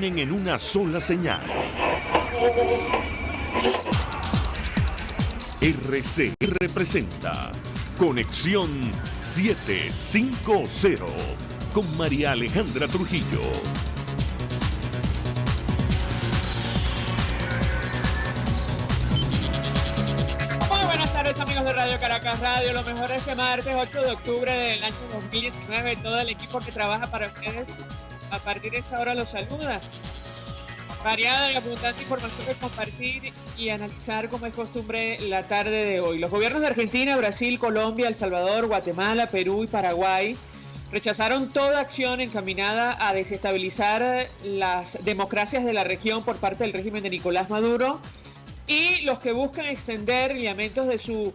en una sola señal. RCR presenta Conexión 750 con María Alejandra Trujillo. Muy buenas tardes, amigos de Radio Caracas Radio. Lo mejor es que martes 8 de octubre del año 2019, todo el equipo que trabaja para ustedes a partir de esta hora los saluda. Variada y abundante información que compartir y analizar como es costumbre la tarde de hoy. Los gobiernos de Argentina, Brasil, Colombia, El Salvador, Guatemala, Perú y Paraguay rechazaron toda acción encaminada a desestabilizar las democracias de la región por parte del régimen de Nicolás Maduro y los que buscan extender lineamientos de su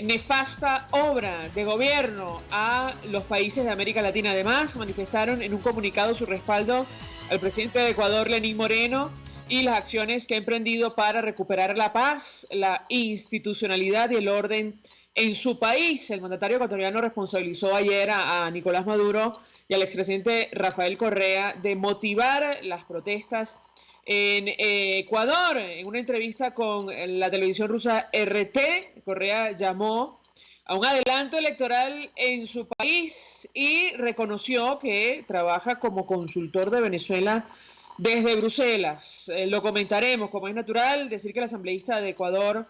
nefasta obra de gobierno a los países de América Latina. Además, manifestaron en un comunicado su respaldo al presidente de Ecuador, Lenín Moreno, y las acciones que ha emprendido para recuperar la paz, la institucionalidad y el orden en su país. El mandatario ecuatoriano responsabilizó ayer a Nicolás Maduro y al expresidente Rafael Correa de motivar las protestas en Ecuador. En una entrevista con la televisión rusa RT, Correa llamó a un adelanto electoral en su país y reconoció que trabaja como consultor de Venezuela desde Bruselas. Lo comentaremos, como es natural, decir que el asambleísta de Ecuador,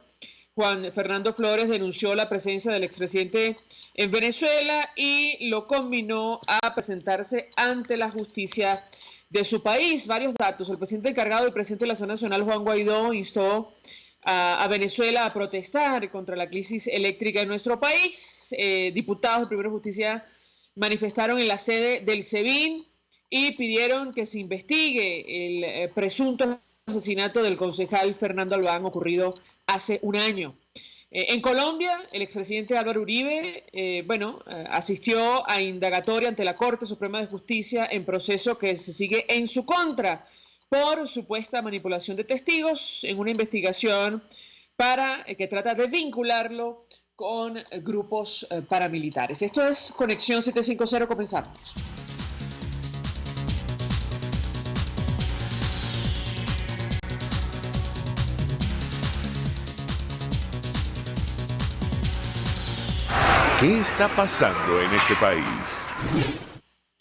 Juan Fernando Flores, denunció la presencia del expresidente en Venezuela y lo conminó a presentarse ante la justicia de su país. Varios datos. El presidente encargado y presidente de la Asamblea Nacional, Juan Guaidó, instó a Venezuela a protestar contra la crisis eléctrica en nuestro país. Diputados de Primera Justicia manifestaron en la sede del SEBIN y pidieron que se investigue el presunto asesinato del concejal Fernando Albán ocurrido hace un año. En Colombia, el expresidente Álvaro Uribe, asistió a indagatoria ante la Corte Suprema de Justicia en proceso que se sigue en su contra por supuesta manipulación de testigos en una investigación que trata de vincularlo con grupos paramilitares. Esto es Conexión 750, comenzamos. ¿Qué está pasando en este país?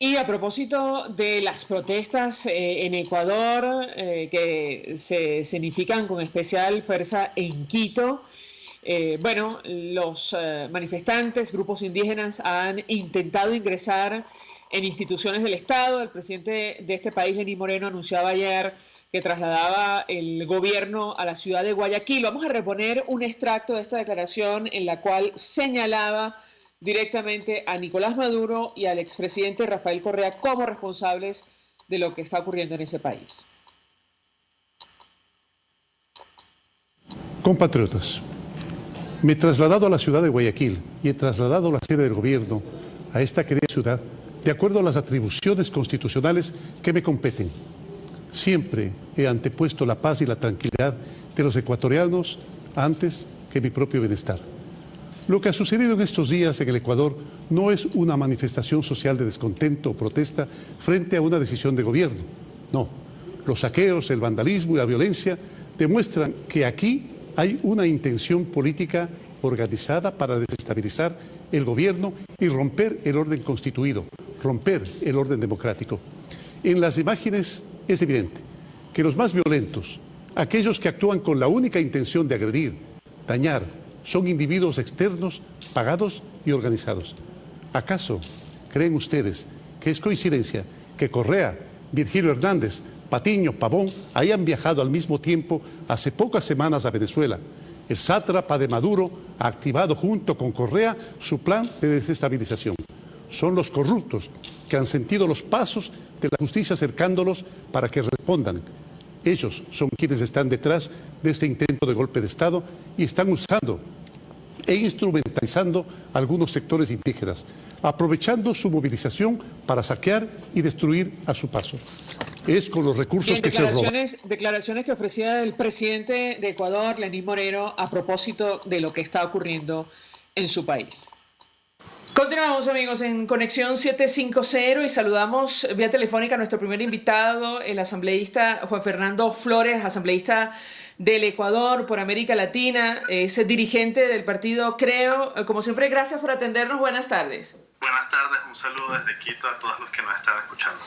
Y a propósito de las protestas en Ecuador, que se significan con especial fuerza en Quito, los manifestantes, grupos indígenas, han intentado ingresar en instituciones del Estado. El presidente de este país, Lenín Moreno, anunciaba ayer que trasladaba el gobierno a la ciudad de Guayaquil. Vamos a reponer un extracto de esta declaración en la cual señalaba directamente a Nicolás Maduro y al expresidente Rafael Correa como responsables de lo que está ocurriendo en ese país. Compatriotas, me he trasladado a la ciudad de Guayaquil y he trasladado la sede del gobierno a esta querida ciudad de acuerdo a las atribuciones constitucionales que me competen. Siempre he antepuesto la paz y la tranquilidad de los ecuatorianos antes que mi propio bienestar. Lo que ha sucedido en estos días en el Ecuador no es una manifestación social de descontento o protesta frente a una decisión de gobierno. No, los saqueos, el vandalismo y la violencia demuestran que aquí hay una intención política organizada para desestabilizar el gobierno y romper el orden constituido, romper el orden democrático. En las imágenes es evidente que los más violentos, aquellos que actúan con la única intención de agredir, dañar, son individuos externos, pagados y organizados. ¿Acaso creen ustedes que es coincidencia que Correa, Virgilio Hernández, Patiño, Pavón hayan viajado al mismo tiempo hace pocas semanas a Venezuela? El sátrapa de Maduro ha activado junto con Correa su plan de desestabilización. Son los corruptos que han sentido los pasos de la justicia acercándolos para que respondan. Ellos son quienes están detrás de este intento de golpe de Estado y están usando e instrumentalizando algunos sectores indígenas, aprovechando su movilización para saquear y destruir a su paso. Es con los recursos que se roban. Declaraciones que ofrecía el presidente de Ecuador, Lenín Moreno, a propósito de lo que está ocurriendo en su país. Continuamos, amigos, en Conexión 750 y saludamos vía telefónica a nuestro primer invitado, el asambleísta Juan Fernando Flores, asambleísta del Ecuador por América Latina, es dirigente del partido Creo. Como siempre, gracias por atendernos. Buenas tardes. Buenas tardes, un saludo desde Quito a todos los que nos están escuchando.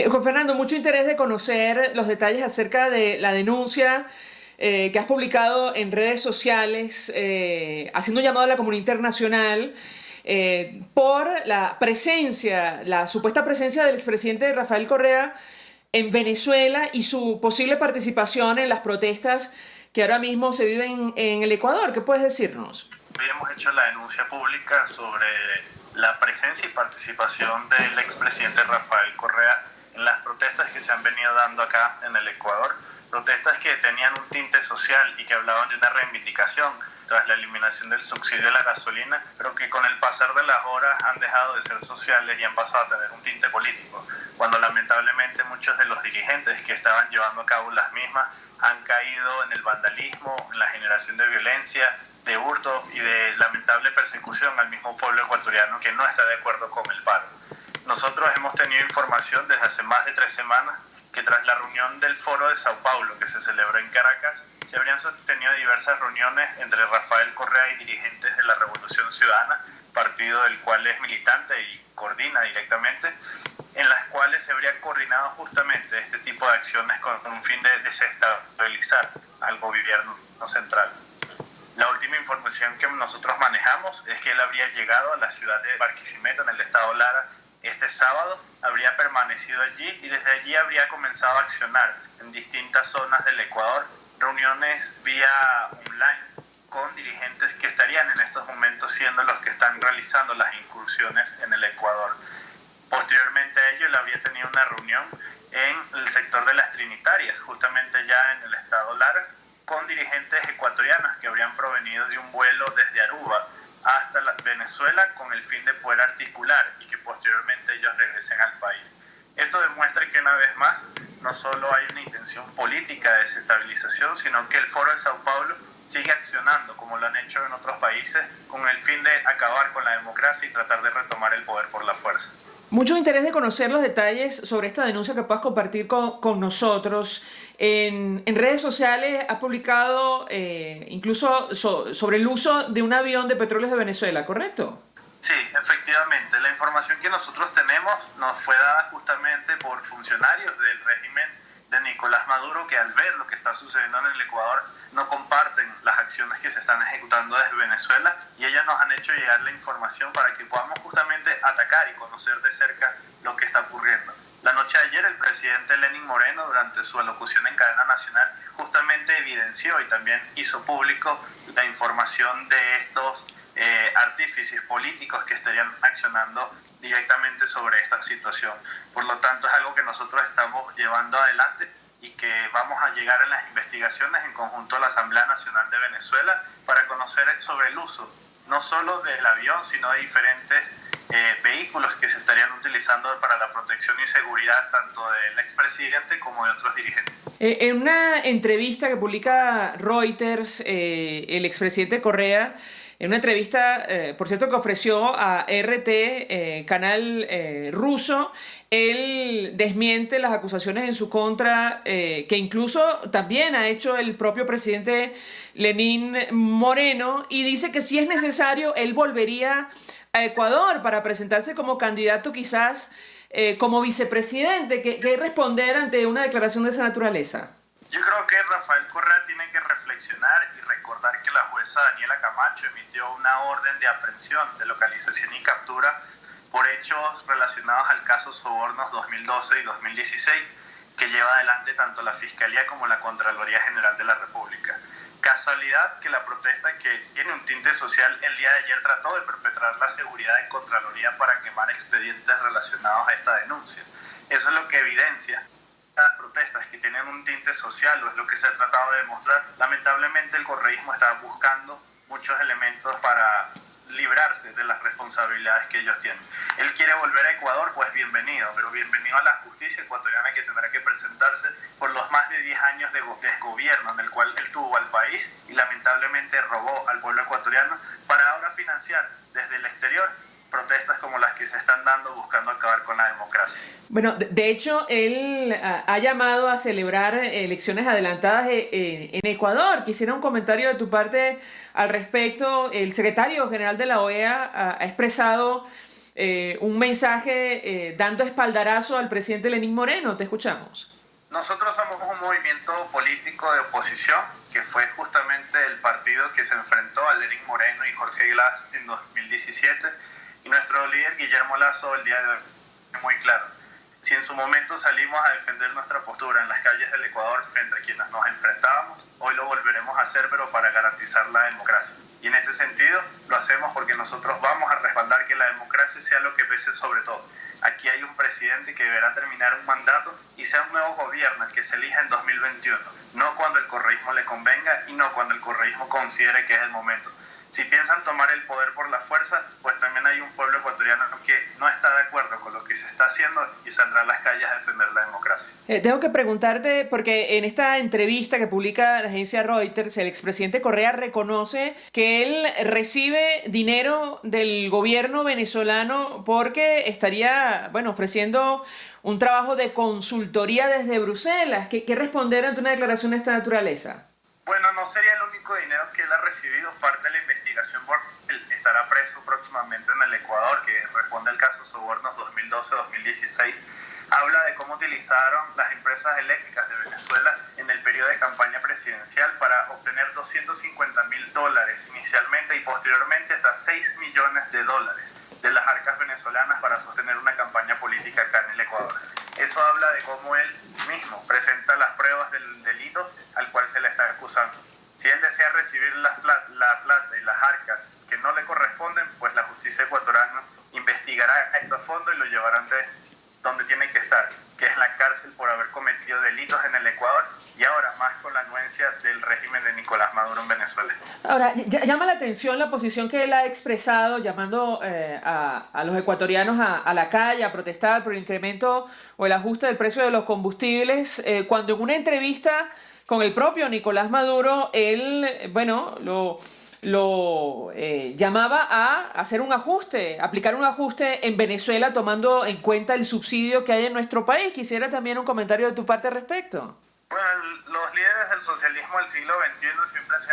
Juan Fernando, mucho interés de conocer los detalles acerca de la denuncia que has publicado en redes sociales, haciendo un llamado a la comunidad internacional por la presencia, la supuesta presencia del expresidente Rafael Correa en Venezuela y su posible participación en las protestas que ahora mismo se viven en el Ecuador. ¿Qué puedes decirnos? Hoy hemos hecho la denuncia pública sobre la presencia y participación del expresidente Rafael Correa en las protestas que se han venido dando acá en el Ecuador, protestas que tenían un tinte social y que hablaban de una reivindicación tras la eliminación del subsidio de la gasolina, pero que con el pasar de las horas han dejado de ser sociales y han pasado a tener un tinte político, cuando lamentablemente muchos de los dirigentes que estaban llevando a cabo las mismas han caído en el vandalismo, en la generación de violencia, de hurto y de lamentable persecución al mismo pueblo ecuatoriano que no está de acuerdo con el paro. Nosotros hemos tenido información desde hace más de 3 semanas que tras la reunión del Foro de Sao Paulo que se celebró en Caracas, se habrían sostenido diversas reuniones entre Rafael Correa y dirigentes de la Revolución Ciudadana, partido del cual es militante y coordina directamente, en las cuales se habría coordinado justamente este tipo de acciones con un fin de desestabilizar al gobierno central. La última información que nosotros manejamos es que él habría llegado a la ciudad de Barquisimeto, en el estado Lara, este sábado, habría permanecido allí y desde allí habría comenzado a accionar en distintas zonas del Ecuador, reuniones vía online con dirigentes que estarían en estos momentos siendo los que están realizando las incursiones en el Ecuador. Posteriormente a ello, él habría tenido una reunión en el sector de las Trinitarias, justamente ya en el estado Lara, con dirigentes ecuatorianos que habrían provenido de un vuelo desde Aruba hasta Venezuela con el fin de poder articular y que posteriormente ellos regresen al país. Esto demuestra que una vez más no solo hay una intención política de desestabilización, sino que el Foro de Sao Paulo sigue accionando como lo han hecho en otros países con el fin de acabar con la democracia y tratar de retomar el poder por la fuerza. Mucho interés de conocer los detalles sobre esta denuncia que puedas compartir con nosotros. En redes sociales has publicado incluso sobre el uso de un avión de Petróleos de Venezuela, ¿correcto? Sí, efectivamente. La información que nosotros tenemos nos fue dada justamente por funcionarios del régimen de Nicolás Maduro que al ver lo que está sucediendo en el Ecuador no comparten las acciones que se están ejecutando desde Venezuela y ellos nos han hecho llegar la información para que podamos justamente atacar y conocer de cerca lo que está ocurriendo. La noche de ayer el presidente Lenín Moreno durante su alocución en cadena nacional justamente evidenció y también hizo público la información de estos artífices políticos que estarían accionando directamente sobre esta situación. Por lo tanto, es algo que nosotros estamos llevando adelante y que vamos a llegar a las investigaciones en conjunto a la Asamblea Nacional de Venezuela para conocer sobre el uso, no solo del avión, sino de diferentes vehículos que se estarían utilizando para la protección y seguridad tanto del expresidente como de otros dirigentes. En una entrevista que publica Reuters, el expresidente Correa, en una entrevista, por cierto, que ofreció a RT, canal ruso, él desmiente las acusaciones en su contra, que incluso también ha hecho el propio presidente Lenín Moreno, y dice que si es necesario, él volvería a Ecuador para presentarse como candidato, quizás como vicepresidente. ¿Qué responder ante una declaración de esa naturaleza? Yo creo que Rafael Correa tiene que reflexionar y recordar que la jueza Daniela Camacho emitió una orden de aprehensión, de localización y captura por hechos relacionados al caso Sobornos 2012 y 2016, que lleva adelante tanto la Fiscalía como la Contraloría General de la República. Casualidad que la protesta, que tiene un tinte social, el día de ayer trató de perpetrar la seguridad de Contraloría para quemar expedientes relacionados a esta denuncia. Eso es lo que evidencia las protestas que tienen un tinte social, o es lo que se ha tratado de demostrar. Lamentablemente el correísmo está buscando muchos elementos para librarse de las responsabilidades que ellos tienen. Él quiere volver a Ecuador, pues bienvenido, pero bienvenido a la justicia ecuatoriana que tendrá que presentarse por los más de 10 años de desgobierno en el cual él tuvo al país y lamentablemente robó al pueblo ecuatoriano para ahora financiar desde el exterior protestas como las que se están dando buscando acabar con la democracia. Bueno, de hecho, él ha llamado a celebrar elecciones adelantadas en Ecuador. Quisiera un comentario de tu parte al respecto. El secretario general de la OEA ha expresado un mensaje dando espaldarazo al presidente Lenín Moreno. Te escuchamos. Nosotros somos un movimiento político de oposición que fue justamente el partido que se enfrentó a Lenín Moreno y Jorge Glass en 2017 y nuestro líder Guillermo Lasso el día de hoy es muy claro. Si en su momento salimos a defender nuestra postura en las calles del Ecuador frente a quienes nos enfrentábamos, hoy lo volveremos a hacer pero para garantizar la democracia. Y en ese sentido lo hacemos porque nosotros vamos a respaldar que la democracia sea lo que pese sobre todo. Aquí hay un presidente que deberá terminar un mandato y sea un nuevo gobierno el que se elija en 2021, no cuando el correísmo le convenga y no cuando el correísmo considere que es el momento. Si piensan tomar el poder por la fuerza, pues también hay un pueblo ecuatoriano que no está de acuerdo con lo que se está haciendo y saldrá a las calles a defender la democracia. Tengo que preguntarte, porque en esta entrevista que publica la agencia Reuters, el expresidente Correa reconoce que él recibe dinero del gobierno venezolano porque estaría, ofreciendo un trabajo de consultoría desde Bruselas. ¿Qué responder ante una declaración de esta naturaleza? Bueno, no sería el único dinero que él ha recibido. Parte de la investigación él estará preso próximamente en el Ecuador, que responde al caso Sobornos 2012-2016. Habla de cómo utilizaron las empresas eléctricas de Venezuela en el periodo de campaña presidencial para obtener $250.000 inicialmente y posteriormente hasta $6 millones de las arcas venezolanas para sostener una campaña política acá en el Ecuador. Eso habla de cómo él mismo presenta las pruebas del delito al cual se le está acusando. Si él desea recibir la plata y las arcas que no le corresponden, pues la justicia ecuatoriana investigará esto a fondo y lo llevará ante donde tiene que estar, que es la cárcel por haber cometido delitos en el Ecuador y ahora más con la anuencia del régimen de Nicolás Maduro en Venezuela. Ahora, llama la atención la posición que él ha expresado llamando a los ecuatorianos a la calle a protestar por el incremento o el ajuste del precio de los combustibles, cuando en una entrevista con el propio Nicolás Maduro, él, lo llamaba a hacer un ajuste, aplicar un ajuste en Venezuela tomando en cuenta el subsidio que hay en nuestro país. Quisiera también un comentario de tu parte al respecto. Bueno, los líderes del socialismo del siglo XXI siempre se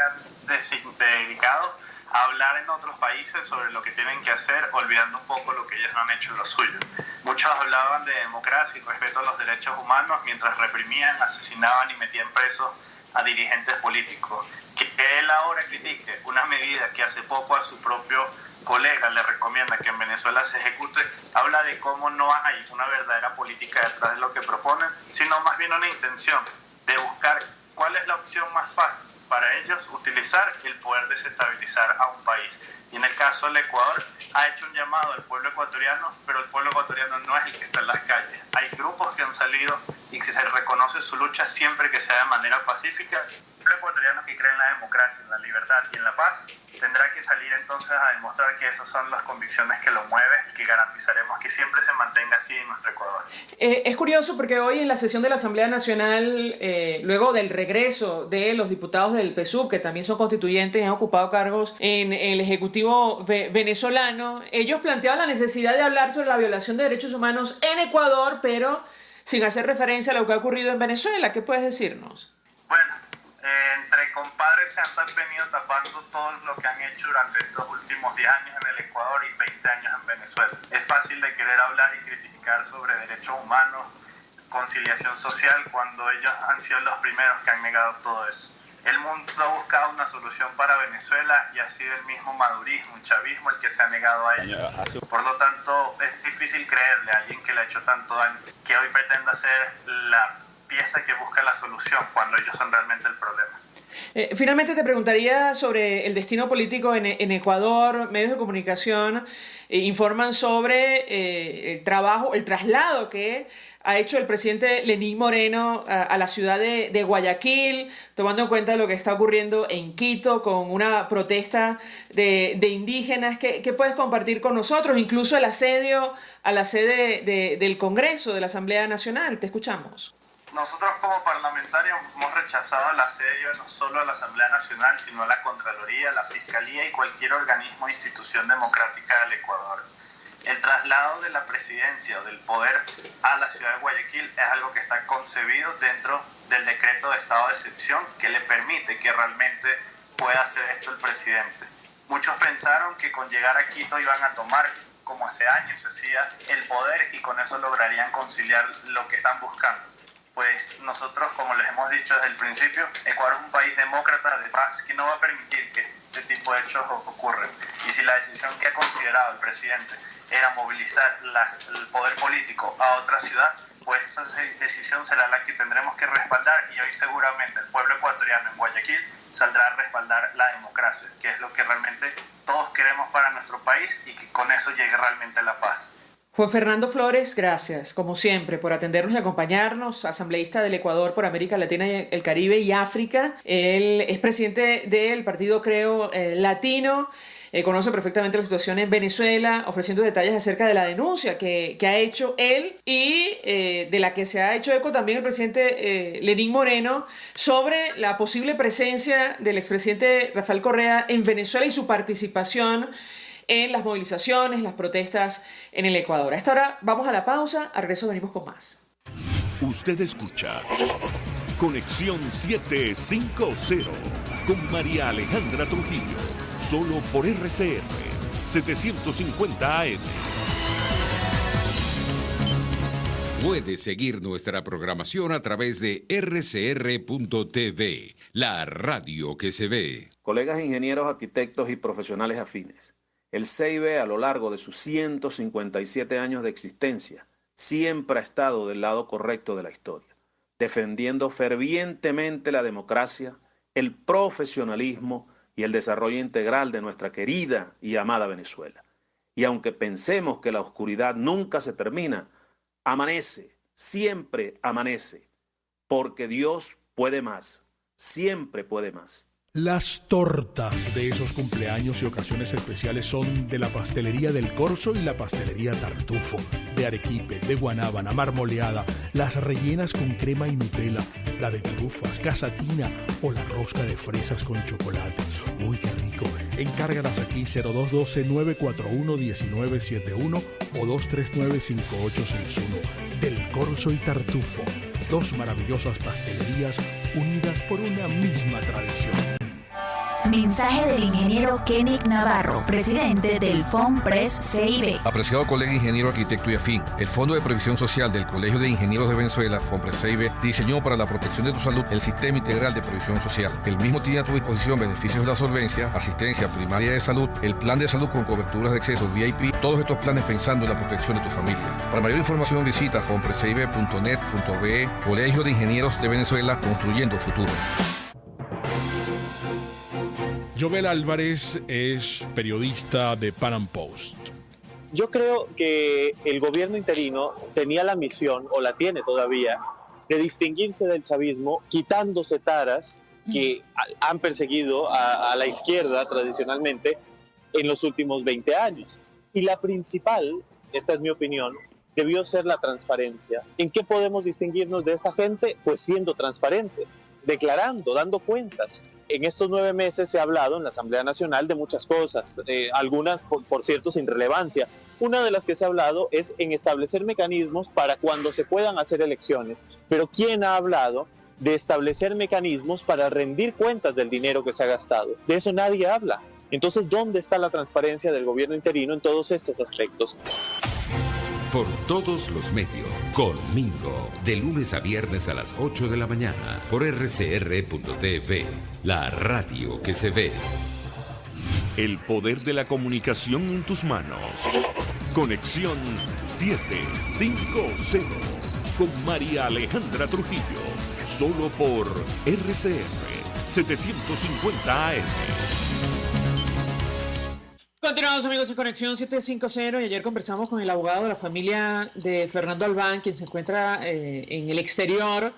han dedicado a hablar en otros países sobre lo que tienen que hacer, olvidando un poco lo que ellos no han hecho en lo suyo. Muchos hablaban de democracia y respeto a los derechos humanos mientras reprimían, asesinaban y metían presos a dirigentes políticos. Que él ahora critique una medida que hace poco a su propio colega le recomienda que en Venezuela se ejecute, habla de cómo no hay una verdadera política detrás de lo que proponen, sino más bien una intención de buscar cuál es la opción más fácil para ellos utilizar el poder desestabilizar a un país. Y en el caso del Ecuador ha hecho un llamado al pueblo ecuatoriano, pero el pueblo ecuatoriano no es el que está en las calles. Hay grupos que han salido y que se reconoce su lucha siempre que sea de manera pacífica. El pueblo ecuatoriano que cree en la democracia, en la libertad y en la paz tendrá que salir entonces a demostrar que esas son las convicciones que lo mueven y que garantizaremos que siempre se mantenga así en nuestro Ecuador. Es curioso porque hoy en la sesión de la Asamblea Nacional, luego del regreso de los diputados del PSUV, que también son constituyentes y han ocupado cargos en el Ejecutivo venezolano, ellos planteaban la necesidad de hablar sobre la violación de derechos humanos en Ecuador, pero sin hacer referencia a lo que ha ocurrido en Venezuela. ¿Qué puedes decirnos? Bueno, entre compadres se han venido tapando todo lo que han hecho durante estos últimos 10 años en el Ecuador y 20 años en Venezuela. Es fácil de querer hablar y criticar sobre derechos humanos, conciliación social, cuando ellos han sido los primeros que han negado todo eso. El mundo ha buscado una solución para Venezuela y ha sido el mismo madurismo, el chavismo el que se ha negado a ello. Por lo tanto, es difícil creerle a alguien que le ha hecho tanto daño que hoy pretenda ser la pieza que busca la solución cuando ellos son realmente el problema. Finalmente te preguntaría sobre el destino político en Ecuador. Medios de comunicación informan sobre el traslado que ha hecho el presidente Lenín Moreno a la ciudad de Guayaquil, tomando en cuenta lo que está ocurriendo en Quito con una protesta de indígenas. ¿Qué puedes compartir con nosotros? Incluso el asedio a la sede del Congreso, de la Asamblea Nacional. Te escuchamos. Nosotros como parlamentarios hemos rechazado el asedio no solo a la Asamblea Nacional, sino a la Contraloría, la Fiscalía y cualquier organismo o institución democrática del Ecuador. El traslado de la presidencia o del poder a la ciudad de Guayaquil es algo que está concebido dentro del decreto de estado de excepción que le permite que realmente pueda hacer esto el presidente. Muchos pensaron que con llegar a Quito iban a tomar, como hace años se hacía, el poder y con eso lograrían conciliar lo que están buscando. Pues nosotros, como les hemos dicho desde el principio, Ecuador es un país demócrata de paz que no va a permitir que este tipo de hechos ocurran. Y si la decisión que ha considerado el presidente era movilizar el poder político a otra ciudad, pues esa decisión será la que tendremos que respaldar, y hoy seguramente el pueblo ecuatoriano en Guayaquil saldrá a respaldar la democracia, que es lo que realmente todos queremos para nuestro país, y que con eso llegue realmente la paz. Juan Fernando Flores, gracias, como siempre, por atendernos y acompañarnos, asambleísta del Ecuador por América Latina, el Caribe y África. Él es presidente del partido, creo, latino. Conoce perfectamente la situación en Venezuela, ofreciendo detalles acerca de la denuncia que ha hecho él y de la que se ha hecho eco también el presidente Lenín Moreno sobre la posible presencia del expresidente Rafael Correa en Venezuela y su participación en las movilizaciones, las protestas en el Ecuador. A esta hora vamos a la pausa, al regreso venimos con más. Usted escucha Conexión 750 con María Alejandra Trujillo, solo por RCR 750 AM. Puede seguir nuestra programación a través de rcr.tv, la radio que se ve. Colegas ingenieros, arquitectos y profesionales afines, el CIB, a lo largo de sus 157 años de existencia, siempre ha estado del lado correcto de la historia, defendiendo fervientemente la democracia, el profesionalismo y el desarrollo integral de nuestra querida y amada Venezuela. Y aunque pensemos que la oscuridad nunca se termina, amanece, siempre amanece, porque Dios puede más, siempre puede más. Las tortas de esos cumpleaños y ocasiones especiales son de la Pastelería del Corso y la Pastelería Tartufo, de arequipe, de guanábana, marmoleada, las rellenas con crema y Nutella, la de trufas, casatina o la rosca de fresas con chocolate. ¡Uy, qué rico! Encárgalas aquí 0212-941-1971 o 239-5861. Del Corso y Tartufo, dos maravillosas pastelerías unidas por una misma tradición. Mensaje del ingeniero Kenneth Navarro, presidente del FONPRES CIB. Apreciado colega ingeniero, arquitecto y afín, el Fondo de Previsión Social del Colegio de Ingenieros de Venezuela, FONPRES CIB, diseñó para la protección de tu salud el Sistema Integral de Previsión Social. El mismo tiene a tu disposición beneficios de la solvencia, asistencia primaria de salud, el plan de salud con coberturas de acceso VIP, todos estos planes pensando en la protección de tu familia. Para mayor información visita fonprescib.net.be. Colegio de Ingenieros de Venezuela, construyendo futuro. Jovel Álvarez es periodista de Pan Am Post. Yo creo que el gobierno interino tenía la misión, o la tiene todavía, de distinguirse del chavismo, quitándose taras que han perseguido a la izquierda tradicionalmente en los últimos 20 años. Y la principal, esta es mi opinión, debió ser la transparencia. ¿En qué podemos distinguirnos de esta gente? Pues siendo transparentes, declarando, dando cuentas. En estos 9 meses se ha hablado en la Asamblea Nacional de muchas cosas, algunas, por cierto, sin relevancia. Una de las que se ha hablado es en establecer mecanismos para cuando se puedan hacer elecciones. Pero ¿quién ha hablado de establecer mecanismos para rendir cuentas del dinero que se ha gastado? De eso nadie habla. Entonces, ¿dónde está la transparencia del gobierno interino en todos estos aspectos? Por todos los medios, conmigo, de lunes a viernes a las 8 de la mañana, por rcr.tv, la radio que se ve. El poder de la comunicación en tus manos. Conexión 750 con María Alejandra Trujillo, solo por RCR 750 AM. Continuamos, amigos, en Conexión 750 y ayer conversamos con el abogado de la familia de Fernando Albán, quien se encuentra en el exterior,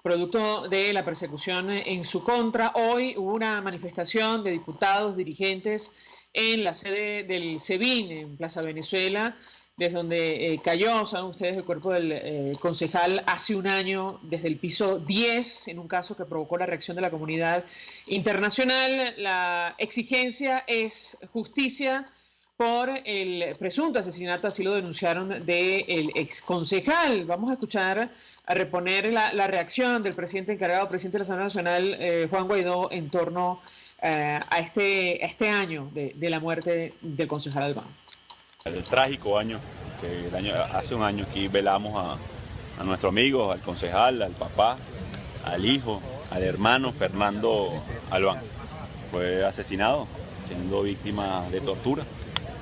producto de la persecución en su contra. Hoy hubo una manifestación de diputados, dirigentes en la sede del SEBIN, en Plaza Venezuela, desde donde cayó, saben ustedes, el cuerpo del concejal hace un año desde el piso 10, en un caso que provocó la reacción de la comunidad internacional. La exigencia es justicia por el presunto asesinato, así lo denunciaron, del exconcejal. Vamos a escuchar, a reponer la reacción del presidente encargado, presidente de la Asamblea Nacional, Juan Guaidó, en torno a este año de la muerte del concejal Albán. El trágico año, hace un año aquí velamos a nuestro amigo, al concejal, al papá, al hijo, al hermano Fernando Albán. Fue asesinado, siendo víctima de tortura.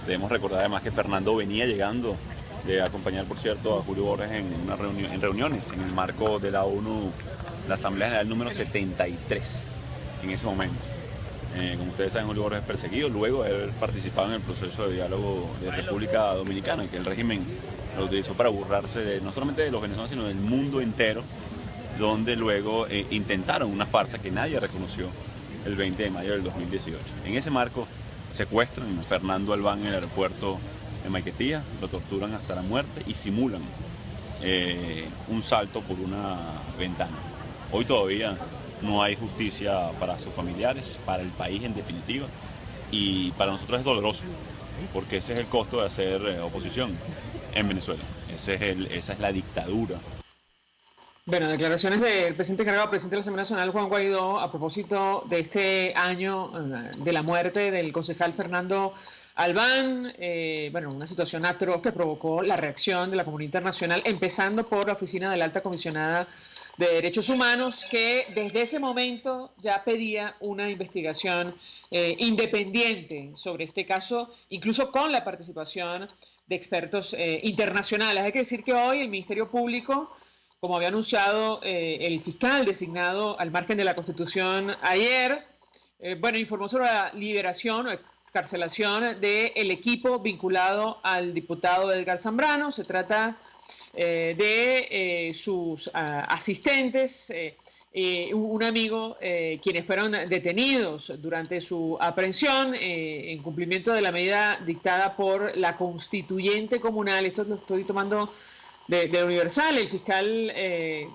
Debemos recordar además que Fernando venía llegando de acompañar, por cierto, a Julio Borges en reuniones en el marco de la ONU, la Asamblea General número 73, en ese momento. Como ustedes saben, Julio Borges es perseguido, luego de haber participado en el proceso de diálogo de República Dominicana, y que el régimen lo utilizó para burlarse no solamente de los venezolanos, sino del mundo entero, donde luego intentaron una farsa que nadie reconoció el 20 de mayo del 2018. En ese marco secuestran a Fernando Albán en el aeropuerto de Maiquetía, lo torturan hasta la muerte y simulan un salto por una ventana. Hoy todavía no hay justicia para sus familiares, para el país en definitiva, y para nosotros es doloroso, porque ese es el costo de hacer oposición en Venezuela. Esa es la dictadura. Bueno, declaraciones del presidente encargado, presidente de la Asamblea Nacional, Juan Guaidó, a propósito de este año de la muerte del concejal Fernando Albán. Una situación atroz que provocó la reacción de la comunidad internacional, empezando por la Oficina de la Alta Comisionada de Derechos Humanos, que desde ese momento ya pedía una investigación independiente sobre este caso, incluso con la participación de expertos internacionales. Hay que decir que hoy el Ministerio Público, como había anunciado el fiscal designado al margen de la Constitución ayer, informó sobre la liberación o excarcelación del equipo vinculado al diputado Edgar Zambrano. Se trata de sus asistentes, un amigo, quienes fueron detenidos durante su aprehensión en cumplimiento de la medida dictada por la constituyente comunal. Esto lo estoy tomando de Universal. El fiscal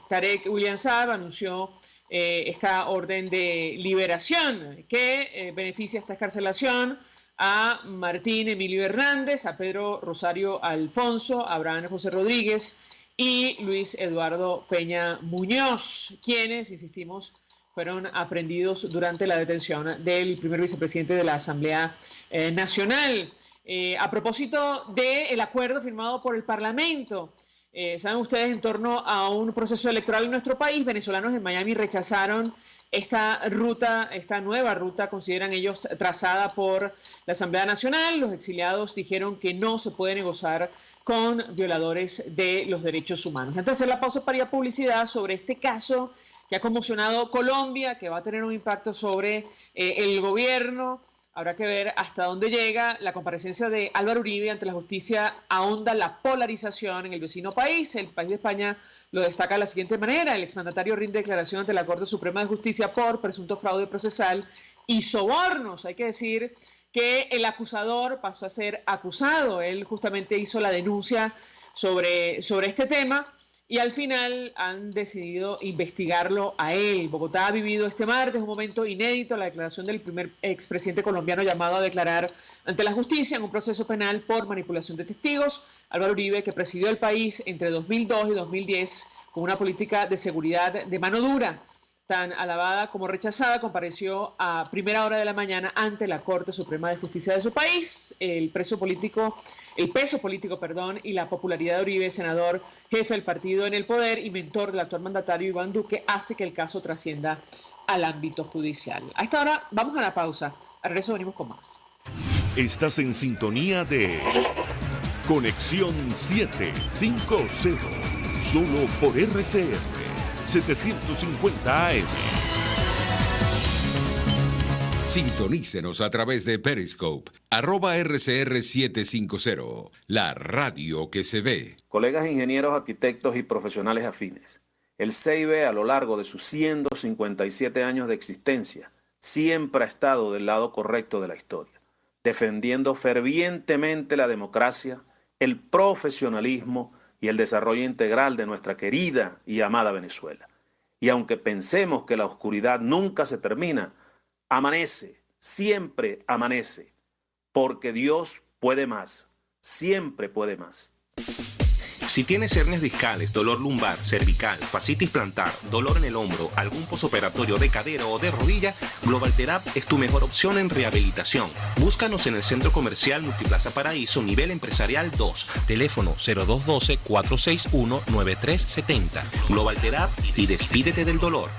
Tarek William Saab anunció esta orden de liberación que beneficia esta excarcelación a Martín Emilio Hernández, a Pedro Rosario Alfonso, a Abraham José Rodríguez y Luis Eduardo Peña Muñoz, quienes, insistimos, fueron aprehendidos durante la detención del primer vicepresidente de la Asamblea Nacional. A propósito del acuerdo firmado por el Parlamento, saben ustedes, en torno a un proceso electoral en nuestro país, venezolanos en Miami rechazaron esta nueva ruta, consideran ellos, trazada por la Asamblea Nacional. Los exiliados dijeron que no se puede negociar con violadores de los derechos humanos. Antes de hacer la pausa para ir a publicidad sobre este caso que ha conmocionado Colombia, que va a tener un impacto sobre el gobierno. Habrá que ver hasta dónde llega. La comparecencia de Álvaro Uribe ante la justicia ahonda la polarización en el vecino país. El país de España lo destaca de la siguiente manera: el exmandatario rinde declaración ante la Corte Suprema de Justicia por presunto fraude procesal y sobornos. Hay que decir que el acusador pasó a ser acusado. Él justamente hizo la denuncia sobre este tema, y al final han decidido investigarlo a él. Bogotá ha vivido este martes un momento inédito, la declaración del primer expresidente colombiano llamado a declarar ante la justicia en un proceso penal por manipulación de testigos. Álvaro Uribe, que presidió el país entre 2002 y 2010 con una política de seguridad de mano dura, tan alabada como rechazada, compareció a primera hora de la mañana ante la Corte Suprema de Justicia de su país. El peso político, y la popularidad de Uribe, senador, jefe del partido en el poder y mentor del actual mandatario Iván Duque, hace que el caso trascienda al ámbito judicial. A esta hora vamos a la pausa. Al regreso venimos con más. Estás en sintonía de Conexión 750, solo por RCR 750 AM. Sintonícenos a través de Periscope, @RCR750, la radio que se ve. Colegas ingenieros, arquitectos y profesionales afines, el CIB, a lo largo de sus 157 años de existencia, siempre ha estado del lado correcto de la historia, defendiendo fervientemente la democracia, el profesionalismo y el desarrollo integral de nuestra querida y amada Venezuela. Y aunque pensemos que la oscuridad nunca se termina, amanece, siempre amanece, porque Dios puede más, siempre puede más. Si tienes hernias discales, dolor lumbar, cervical, fascitis plantar, dolor en el hombro, algún posoperatorio de cadera o de rodilla, Global Therap es tu mejor opción en rehabilitación. Búscanos en el Centro Comercial Multiplaza Paraíso, nivel empresarial 2, teléfono 0212-461-9370. Global Therap y despídete del dolor.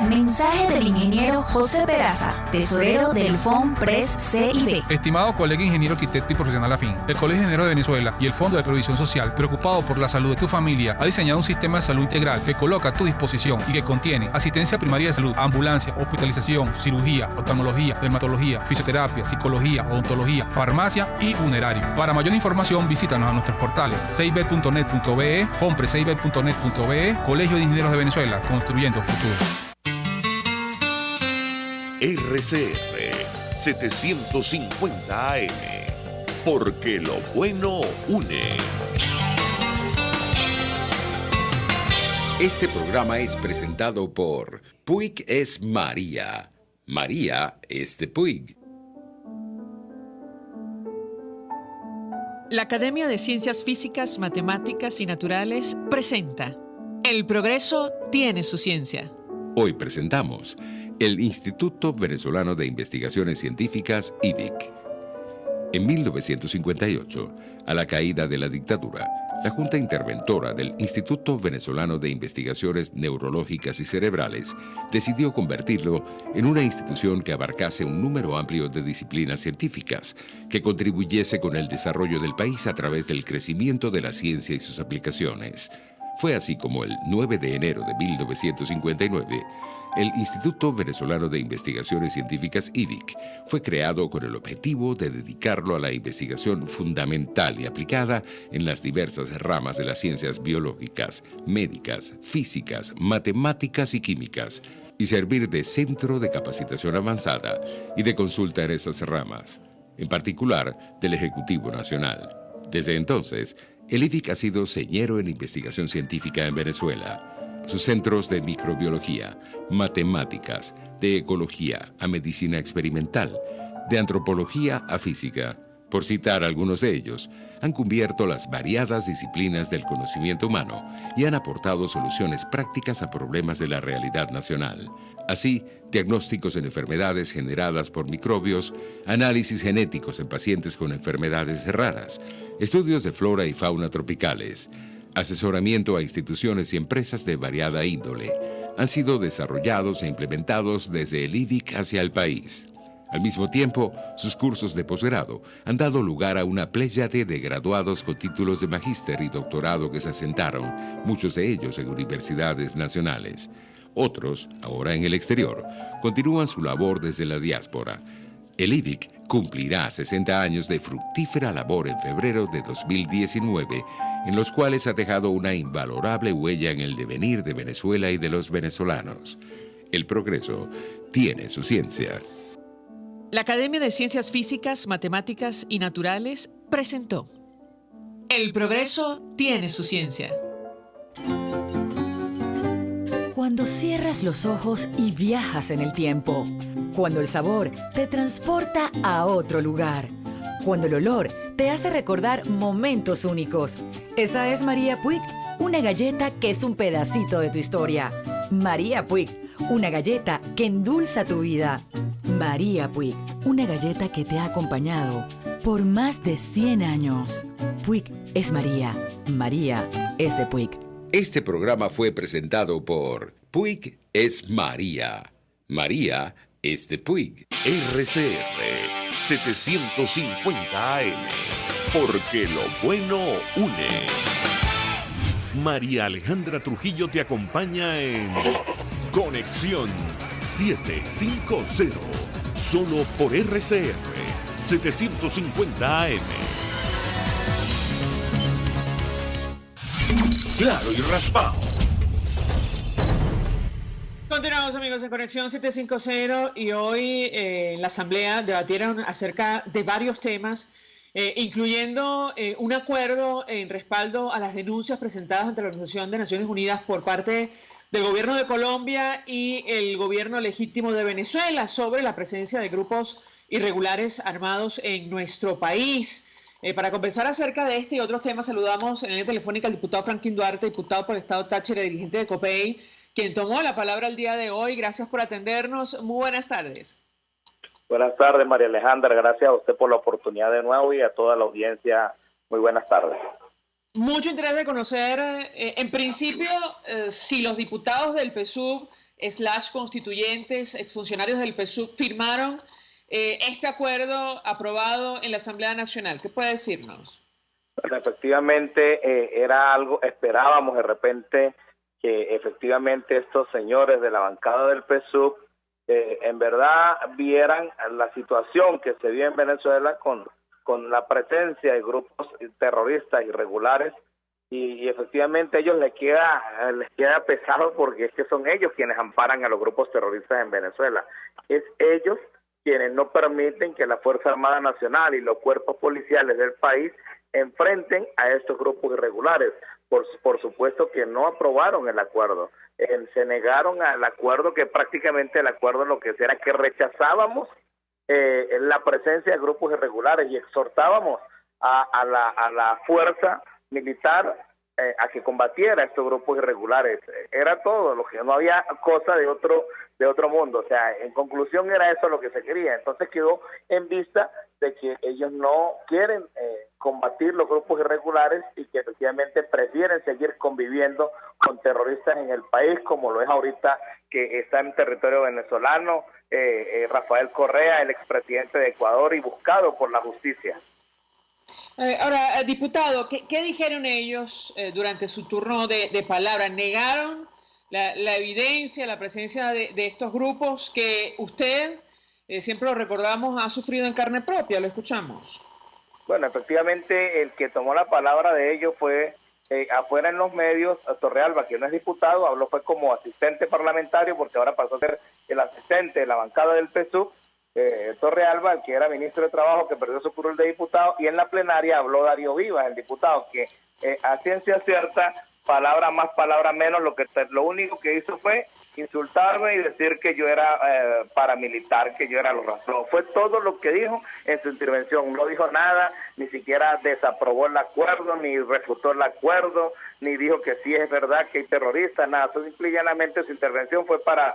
Mensaje del ingeniero José Peraza, tesorero del FOMPRES CIB. Estimado colega ingeniero, arquitecto y profesional afín, el Colegio de Ingenieros de Venezuela y el Fondo de Previsión Social, preocupado por la salud de tu familia, ha diseñado un sistema de salud integral que coloca a tu disposición y que contiene asistencia primaria de salud, ambulancia, hospitalización, cirugía, oftalmología, dermatología, fisioterapia, psicología, odontología, farmacia y funerario. Para mayor información, visítanos a nuestros portales cib.net.be, fomprescib.net.be, Colegio de Ingenieros de Venezuela, construyendo futuro. RCR 750 AM, porque lo bueno une. Este programa es presentado por Puig es María. María es de Puig. La Academia de Ciencias Físicas, Matemáticas y Naturales presenta El progreso tiene su ciencia. Hoy presentamos el Instituto Venezolano de Investigaciones Científicas, IVIC. En 1958, a la caída de la dictadura, la Junta Interventora del Instituto Venezolano de Investigaciones Neurológicas y Cerebrales decidió convertirlo en una institución que abarcase un número amplio de disciplinas científicas, que contribuyese con el desarrollo del país a través del crecimiento de la ciencia y sus aplicaciones. Fue así como el 9 de enero de 1959, el Instituto Venezolano de Investigaciones Científicas, IVIC, fue creado con el objetivo de dedicarlo a la investigación fundamental y aplicada en las diversas ramas de las ciencias biológicas, médicas, físicas, matemáticas y químicas, y servir de centro de capacitación avanzada y de consulta en esas ramas, en particular del Ejecutivo Nacional. Desde entonces, el IVIC ha sido señero en investigación científica en Venezuela. Sus centros de microbiología, matemáticas, de ecología a medicina experimental, de antropología a física, por citar algunos de ellos, han cubierto las variadas disciplinas del conocimiento humano y han aportado soluciones prácticas a problemas de la realidad nacional. Así, diagnósticos en enfermedades generadas por microbios, análisis genéticos en pacientes con enfermedades raras, estudios de flora y fauna tropicales, asesoramiento a instituciones y empresas de variada índole, han sido desarrollados e implementados desde el IVIC hacia el país. Al mismo tiempo, sus cursos de posgrado han dado lugar a una pléyade de graduados con títulos de magíster y doctorado que se asentaron, muchos de ellos en universidades nacionales. Otros, ahora en el exterior, continúan su labor desde la diáspora. El IVIC cumplirá 60 años de fructífera labor en febrero de 2019, en los cuales ha dejado una invalorable huella en el devenir de Venezuela y de los venezolanos. El progreso tiene su ciencia. La Academia de Ciencias Físicas, Matemáticas y Naturales presentó El progreso tiene su ciencia. Cuando cierras los ojos y viajas en el tiempo. Cuando el sabor te transporta a otro lugar. Cuando el olor te hace recordar momentos únicos. Esa es María Puig, una galleta que es un pedacito de tu historia. María Puig, una galleta que endulza tu vida. María Puig, una galleta que te ha acompañado por más de 100 años. Puig es María. María es de Puig. Este programa fue presentado por Puig es María. María es de Puig. RCR 750 AM, porque lo bueno une. María Alejandra Trujillo te acompaña en Conexión 750, solo por RCR 750 AM. Claro y raspado. Continuamos, amigos, en Conexión 750 y hoy en la Asamblea debatieron acerca de varios temas, incluyendo un acuerdo en respaldo a las denuncias presentadas ante la Organización de Naciones Unidas por parte del gobierno de Colombia y el gobierno legítimo de Venezuela sobre la presencia de grupos irregulares armados en nuestro país. Para conversar acerca de este y otros temas, saludamos en línea telefónica al diputado Franklin Duarte, diputado por el Estado Táchira, dirigente de COPEI, quien tomó la palabra el día de hoy. Gracias por atendernos. Muy buenas tardes. Buenas tardes, María Alejandra. Gracias a usted por la oportunidad de nuevo y a toda la audiencia. Muy buenas tardes. Mucho interés de conocer, en principio, si los diputados del PSUV / constituyentes, exfuncionarios del PSUV, firmaron este acuerdo aprobado en la Asamblea Nacional. ¿Qué puede decirnos? Bueno, efectivamente, era algo, esperábamos de repente que efectivamente estos señores de la bancada del PSUV en verdad vieran la situación que se vive en Venezuela con la presencia de grupos terroristas irregulares y efectivamente a ellos les queda pesado porque es que son ellos quienes amparan a los grupos terroristas en Venezuela. Es ellos quienes no permiten que la Fuerza Armada Nacional y los cuerpos policiales del país enfrenten a estos grupos irregulares. Por supuesto que no aprobaron el acuerdo, se negaron al acuerdo, que prácticamente el acuerdo lo que era que rechazábamos la presencia de grupos irregulares y exhortábamos a la fuerza militar a que combatiera estos grupos irregulares. Era todo, lo que no había cosa de otro mundo. O sea, en conclusión era eso lo que se quería. Entonces quedó en vista de que ellos no quieren combatir los grupos irregulares y que efectivamente prefieren seguir conviviendo con terroristas en el país, como lo es ahorita que está en territorio venezolano, Rafael Correa, el expresidente de Ecuador y buscado por la justicia. Ahora, diputado, ¿qué dijeron ellos durante su turno de palabra? ¿Negaron la evidencia, la presencia de estos grupos que usted, siempre lo recordamos, ha sufrido en carne propia? Lo escuchamos. Bueno, efectivamente, el que tomó la palabra de ellos fue afuera en los medios, Torrealba, que no es diputado, habló fue como asistente parlamentario, porque ahora pasó a ser el asistente de la bancada del PSUV, Torrealba, el que era ministro de Trabajo, que perdió su curul de diputado, y en la plenaria habló Darío Vivas, el diputado, que a ciencia cierta, palabra más, palabra menos, lo único que hizo fue insultarme y decir que yo era paramilitar, que yo era los rastros. Fue todo lo que dijo en su intervención. No dijo nada, ni siquiera desaprobó el acuerdo, ni refutó el acuerdo, ni dijo que sí es verdad que hay terroristas, nada. Simple y llanamente su intervención fue para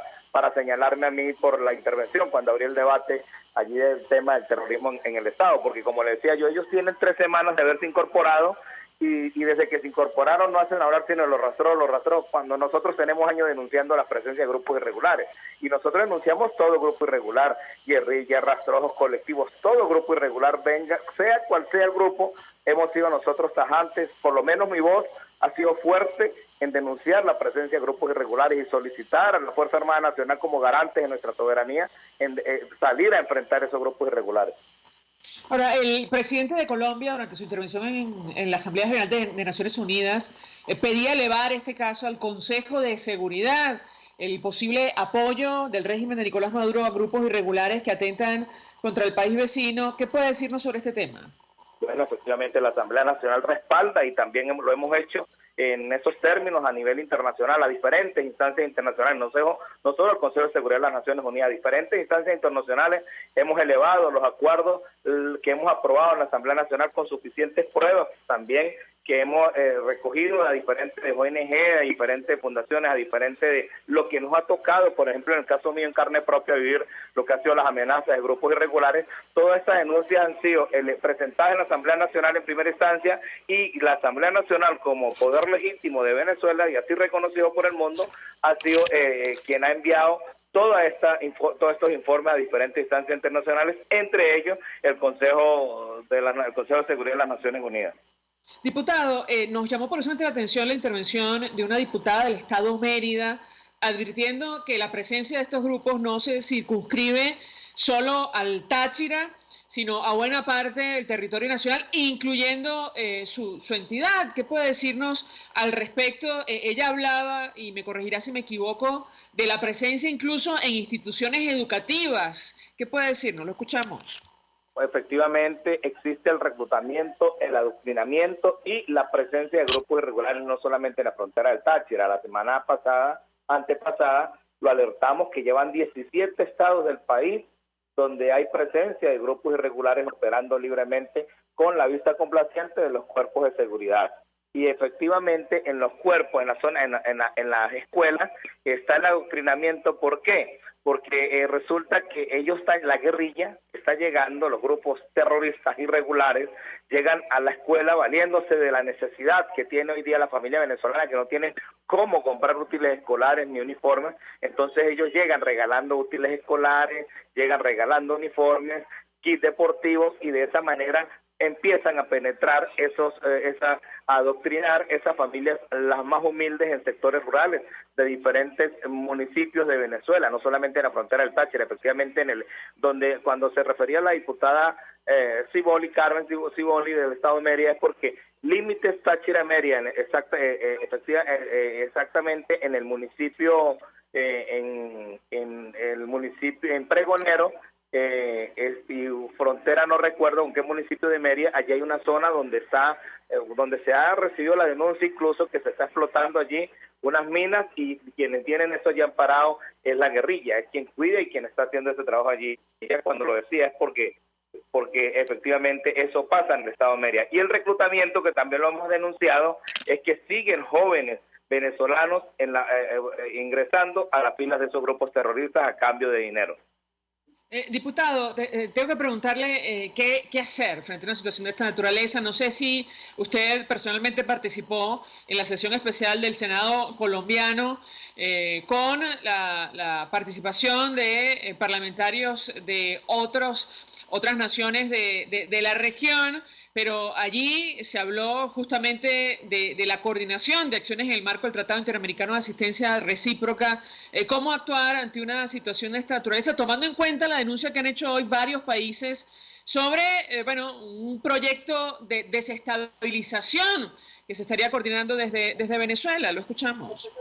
señalarme a mí por la intervención cuando abrí el debate allí del tema del terrorismo en el Estado, porque como le decía yo, ellos tienen 3 semanas de haberse incorporado y desde que se incorporaron no hacen hablar sino de los rastros, cuando nosotros tenemos años denunciando la presencia de grupos irregulares, y nosotros denunciamos todo grupo irregular, guerrilla, rastrojos colectivos, todo grupo irregular, venga, sea cual sea el grupo, hemos sido nosotros tajantes, por lo menos mi voz ha sido fuerte en denunciar la presencia de grupos irregulares y solicitar a la Fuerza Armada Nacional como garantes de nuestra soberanía en salir a enfrentar esos grupos irregulares. Ahora, el presidente de Colombia, durante su intervención en la Asamblea General de Naciones Unidas, pedía elevar este caso al Consejo de Seguridad, el posible apoyo del régimen de Nicolás Maduro a grupos irregulares que atentan contra el país vecino. ¿Qué puede decirnos sobre este tema? Bueno, efectivamente la Asamblea Nacional respalda y también lo hemos hecho en esos términos a nivel internacional, a diferentes instancias internacionales, no solo el Consejo de Seguridad de las Naciones Unidas, a diferentes instancias internacionales hemos elevado los acuerdos que hemos aprobado en la Asamblea Nacional con suficientes pruebas, también que hemos recogido a diferentes ONG, a diferentes fundaciones, a diferentes de lo que nos ha tocado, por ejemplo, en el caso mío en carne propia, vivir lo que ha sido las amenazas de grupos irregulares. Todas estas denuncias han sido presentadas en la Asamblea Nacional en primera instancia, y la Asamblea Nacional como poder legítimo de Venezuela y así reconocido por el mundo ha sido quien ha enviado todos estos informes a diferentes instancias internacionales, entre ellos el Consejo de Seguridad de las Naciones Unidas. Diputado, nos llamó poderosamente la atención la intervención de una diputada del Estado Mérida, advirtiendo que la presencia de estos grupos no se circunscribe solo al Táchira, sino a buena parte del territorio nacional, incluyendo su entidad. ¿Qué puede decirnos al respecto? Ella hablaba, y me corregirá si me equivoco, de la presencia incluso en instituciones educativas. ¿Qué puede decirnos? Lo escuchamos. Efectivamente, existe el reclutamiento, el adoctrinamiento y la presencia de grupos irregulares no solamente en la frontera del Táchira. La semana antepasada, lo alertamos que llevan 17 estados del país donde hay presencia de grupos irregulares operando libremente con la vista complaciente de los cuerpos de seguridad. Y efectivamente en los cuerpos, en la zona, en las escuelas, está el adoctrinamiento. ¿Por qué? Porque resulta que la guerrilla está llegando, los grupos terroristas irregulares llegan a la escuela valiéndose de la necesidad que tiene hoy día la familia venezolana, que no tienen cómo comprar útiles escolares ni uniformes. Entonces ellos llegan regalando útiles escolares, llegan regalando uniformes, kits deportivos, y de esa manera empiezan a penetrar a adoctrinar esas familias, las más humildes, en sectores rurales de diferentes municipios de Venezuela, no solamente en la frontera del Táchira, efectivamente donde cuando se refería a la diputada Carmen Ciboli del Estado de Mérida, es porque límites Táchira Mérida, exactamente en el municipio, en Pregonero, y frontera, no recuerdo en qué municipio de Mérida. Allí hay una zona donde se ha recibido la denuncia incluso que se está explotando allí unas minas, y quienes tienen eso ya amparado es la guerrilla, es quien cuida y quien está haciendo ese trabajo allí. Y cuando lo decía es porque efectivamente eso pasa en el estado de Mérida. Y el reclutamiento, que también lo hemos denunciado, es que siguen jóvenes venezolanos ingresando a las filas de esos grupos terroristas a cambio de dinero. Diputado, tengo que preguntarle qué hacer frente a una situación de esta naturaleza. No sé si usted personalmente participó en la sesión especial del Senado colombiano con la participación de parlamentarios de otras naciones de la región, pero allí se habló justamente de la coordinación de acciones en el marco del Tratado Interamericano de Asistencia Recíproca, cómo actuar ante una situación de esta naturaleza, tomando en cuenta la denuncia que han hecho hoy varios países sobre un proyecto de desestabilización que se estaría coordinando desde Venezuela. Lo escuchamos.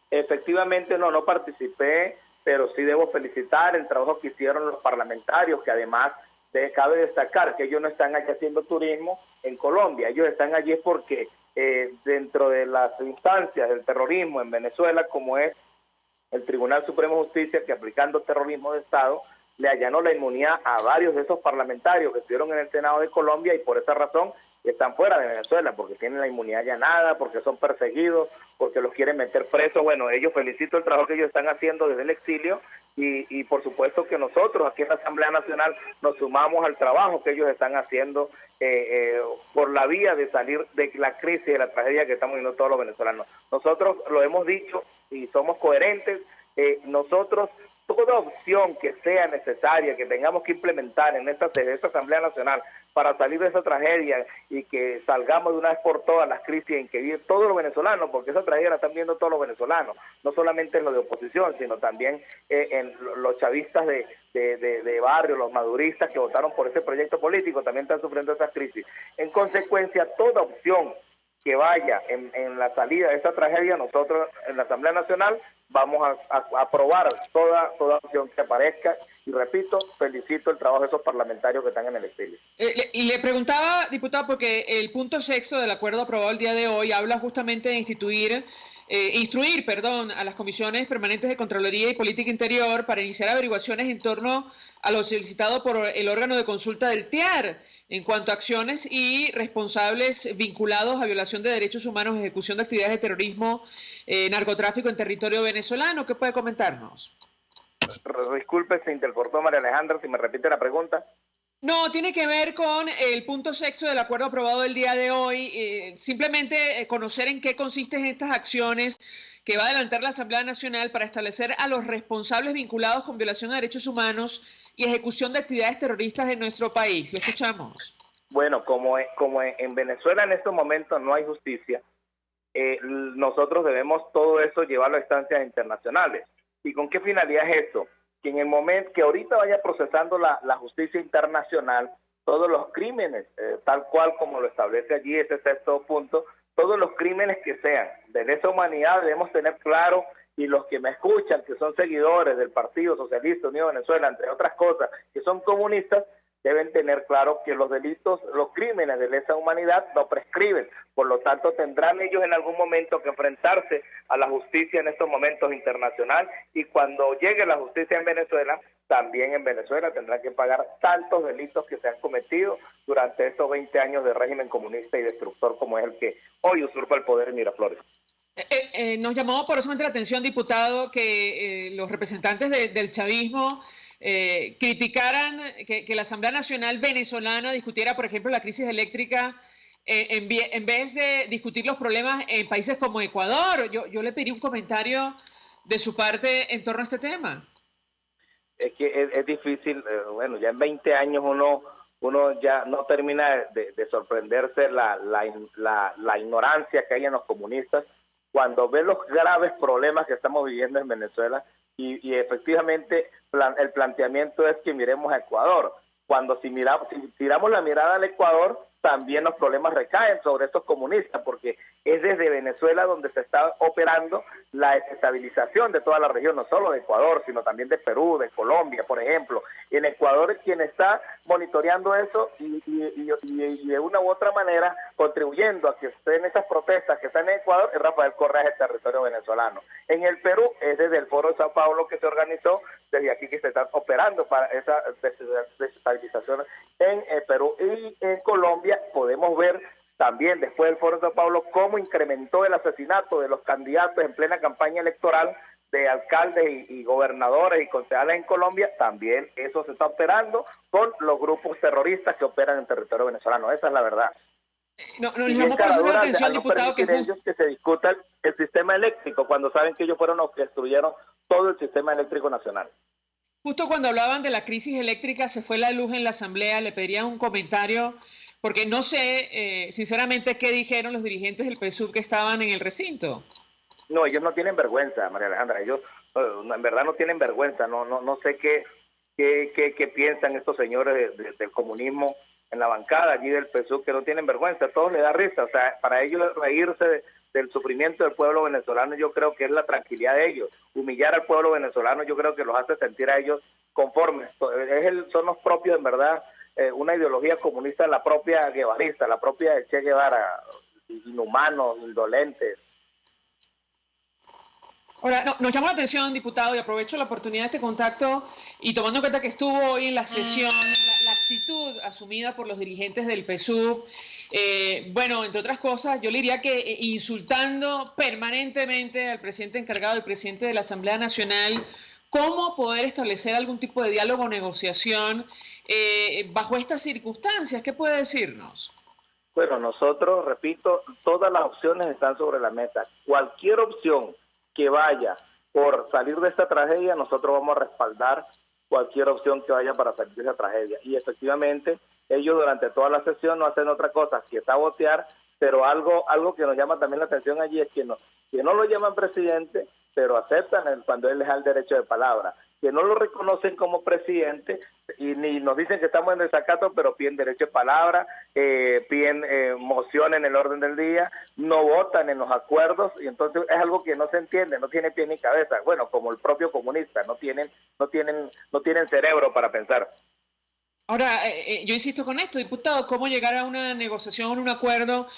Efectivamente, no participé, pero sí debo felicitar el trabajo que hicieron los parlamentarios, que además cabe destacar que ellos no están allí haciendo turismo en Colombia, ellos están allí porque dentro de las instancias del terrorismo en Venezuela, como es el Tribunal Supremo de Justicia, que aplicando terrorismo de Estado, le allanó la inmunidad a varios de esos parlamentarios que estuvieron en el Senado de Colombia, y por esa razón están fuera de Venezuela, porque tienen la inmunidad allanada, porque son perseguidos, porque los quieren meter presos. Bueno, ellos felicito el trabajo que ellos están haciendo desde el exilio, y por supuesto que nosotros aquí en la Asamblea Nacional nos sumamos al trabajo que ellos están haciendo por la vía de salir de la crisis, de la tragedia que estamos viviendo todos los venezolanos. Nosotros lo hemos dicho y somos coherentes, nosotros toda opción que sea necesaria, que tengamos que implementar en esta Asamblea Nacional para salir de esa tragedia y que salgamos de una vez por todas las crisis en que viven todos los venezolanos, porque esa tragedia la están viendo todos los venezolanos, no solamente en los de oposición, sino también en los chavistas de barrio, los maduristas que votaron por ese proyecto político, también están sufriendo esas crisis. En consecuencia, toda opción que vaya en la salida de esa tragedia, nosotros en la Asamblea Nacional vamos a aprobar toda opción que aparezca, y repito, felicito el trabajo de esos parlamentarios que están en el exilio. Y le preguntaba, diputado, porque el punto sexto del acuerdo aprobado el día de hoy habla justamente de instruir a las comisiones permanentes de Contraloría y Política Interior para iniciar averiguaciones en torno a lo solicitado por el órgano de consulta del TIAR en cuanto a acciones y responsables vinculados a violación de derechos humanos, ejecución de actividades de terrorismo, narcotráfico en territorio venezolano. ¿Qué puede comentarnos? Disculpe, se intercortó María Alejandra, si me repite la pregunta. No, tiene que ver con el punto sexto del acuerdo aprobado el día de hoy, simplemente conocer en qué consisten estas acciones que va a adelantar la Asamblea Nacional para establecer a los responsables vinculados con violación de derechos humanos y ejecución de actividades terroristas en nuestro país. Lo escuchamos. Bueno, como en Venezuela en estos momentos no hay justicia, nosotros debemos todo eso llevarlo a instancias internacionales. ¿Y con qué finalidad es esto? Que en el momento que ahorita vaya procesando la justicia internacional todos los crímenes, tal cual como lo establece allí ese sexto punto, todos los crímenes que sean de lesa humanidad debemos tener claro, y los que me escuchan, que son seguidores del Partido Socialista Unido de Venezuela, entre otras cosas, que son comunistas, deben tener claro que los delitos, los crímenes de lesa humanidad no prescriben. Por lo tanto, tendrán ellos en algún momento que enfrentarse a la justicia en estos momentos internacional, y cuando llegue la justicia en Venezuela, también en Venezuela tendrán que pagar tantos delitos que se han cometido durante estos 20 años de régimen comunista y destructor como es el que hoy usurpa el poder en Miraflores. Nos llamó poderosamente la atención, diputado, que los representantes del chavismo criticaran que la Asamblea Nacional venezolana discutiera, por ejemplo, la crisis eléctrica en vez de discutir los problemas en países como Ecuador. Yo le pedí un comentario de su parte en torno a este tema. Es que es difícil, bueno, ya en 20 años uno ya no termina de sorprenderse la ignorancia que hay en los comunistas cuando ve los graves problemas que estamos viviendo en Venezuela y efectivamente el planteamiento es que miremos a Ecuador. Cuando si tiramos la mirada al Ecuador, también los problemas recaen sobre estos comunistas, porque es desde Venezuela donde se está operando la desestabilización de toda la región, no solo de Ecuador, sino también de Perú, de Colombia, por ejemplo. En Ecuador quien está monitoreando eso y de una u otra manera contribuyendo a que estén esas protestas que están en Ecuador es Rafael Correa, el territorio venezolano. En el Perú es desde el Foro de Sao Paulo que se organizó, desde aquí que se está operando para esa desestabilización en Perú. Y en Colombia podemos ver también después del Foro de Sao Paulo cómo incrementó el asesinato de los candidatos en plena campaña electoral de alcaldes y gobernadores y concejales en Colombia. También eso se está operando con los grupos terroristas que operan en territorio venezolano. Esa es la verdad. Nos llamó por la atención, diputado, que ellos que se discuta el sistema eléctrico cuando saben que ellos fueron los que destruyeron todo el sistema eléctrico nacional. Justo cuando hablaban de la crisis eléctrica se fue la luz en la asamblea, le pediría un comentario porque no sé sinceramente qué dijeron los dirigentes del PSUV que estaban en el recinto. No, ellos no tienen vergüenza, María Alejandra, ellos en verdad no tienen vergüenza, no sé qué piensan estos señores del comunismo en la bancada allí del PSUV, que no tienen vergüenza, a todos les da risa, o sea, para ellos reírse del sufrimiento del pueblo venezolano yo creo que es la tranquilidad de ellos, humillar al pueblo venezolano yo creo que los hace sentir a ellos conformes, son los propios en verdad, una ideología comunista, la propia guevarista, la propia de Che Guevara, inhumanos, indolentes. Ahora, nos llamó la atención, diputado, y aprovecho la oportunidad de este contacto y tomando en cuenta que estuvo hoy en la sesión, la actitud asumida por los dirigentes del PSUV, bueno, entre otras cosas, yo le diría que insultando permanentemente al presidente encargado, al presidente de la Asamblea Nacional, ¿cómo poder establecer algún tipo de diálogo o negociación bajo estas circunstancias? ¿Qué puede decirnos? Bueno, nosotros, repito, todas las opciones están sobre la mesa. Cualquier opción que vaya por salir de esta tragedia, nosotros vamos a respaldar cualquier opción que vaya para salir de esa tragedia. Y efectivamente, ellos durante toda la sesión no hacen otra cosa que sabotear, pero algo que nos llama también la atención allí es que no lo llaman presidente, pero aceptan cuando él les da el derecho de palabra, que no lo reconocen como presidente y ni nos dicen que estamos en desacato, pero piden derecho de palabra, piden moción en el orden del día, no votan en los acuerdos y entonces es algo que no se entiende, no tiene pie ni cabeza. Bueno, como el propio comunista, no tienen cerebro para pensar. Ahora, yo insisto con esto, diputado, ¿cómo llegar a una negociación, un acuerdo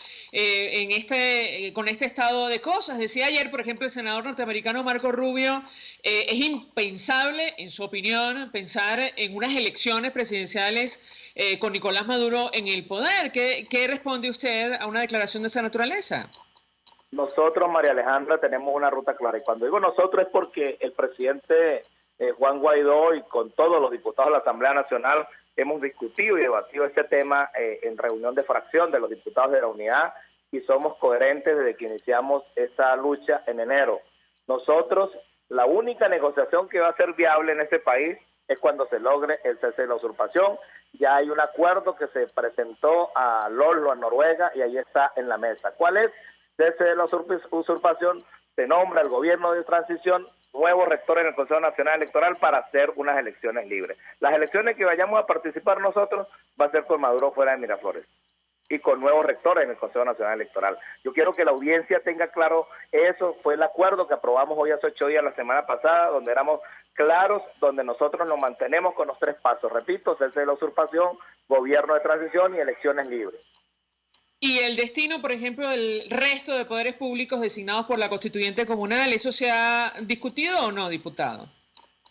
con este estado de cosas? Decía ayer, por ejemplo, el senador norteamericano Marco Rubio, es impensable, en su opinión, pensar en unas elecciones presidenciales con Nicolás Maduro en el poder. ¿Qué responde usted a una declaración de esa naturaleza? Nosotros, María Alejandra, tenemos una ruta clara. Y cuando digo nosotros es porque el presidente Juan Guaidó y con todos los diputados de la Asamblea Nacional hemos discutido y debatido este tema en reunión de fracción de los diputados de la unidad y somos coherentes desde que iniciamos esa lucha en enero. Nosotros, la única negociación que va a ser viable en este país es cuando se logre el cese de la usurpación. Ya hay un acuerdo que se presentó a Oslo, a Noruega, y ahí está en la mesa. ¿Cuál es? Cese de la usurpación, se nombra el gobierno de transición, nuevo rector en el Consejo Nacional Electoral para hacer unas elecciones libres. Las elecciones que vayamos a participar nosotros va a ser con Maduro fuera de Miraflores y con nuevos rectores en el Consejo Nacional Electoral. Yo quiero que la audiencia tenga claro eso. Fue el acuerdo que aprobamos hoy hace 8 días, la semana pasada, donde éramos claros, donde nosotros nos mantenemos con los 3 pasos. Repito, cese de la usurpación, gobierno de transición y elecciones libres. Y el destino, por ejemplo, del resto de poderes públicos designados por la constituyente comunal, ¿eso se ha discutido o no, diputado?